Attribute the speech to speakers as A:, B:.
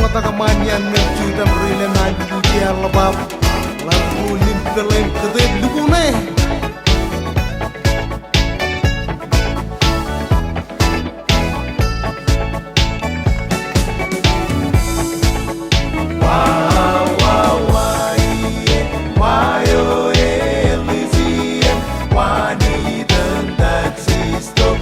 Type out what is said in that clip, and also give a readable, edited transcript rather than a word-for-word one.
A: kota kemanyan mercu dan rilen hadi dunia lebab lagu lim kelem ketep dukune
B: Wani dan taksisto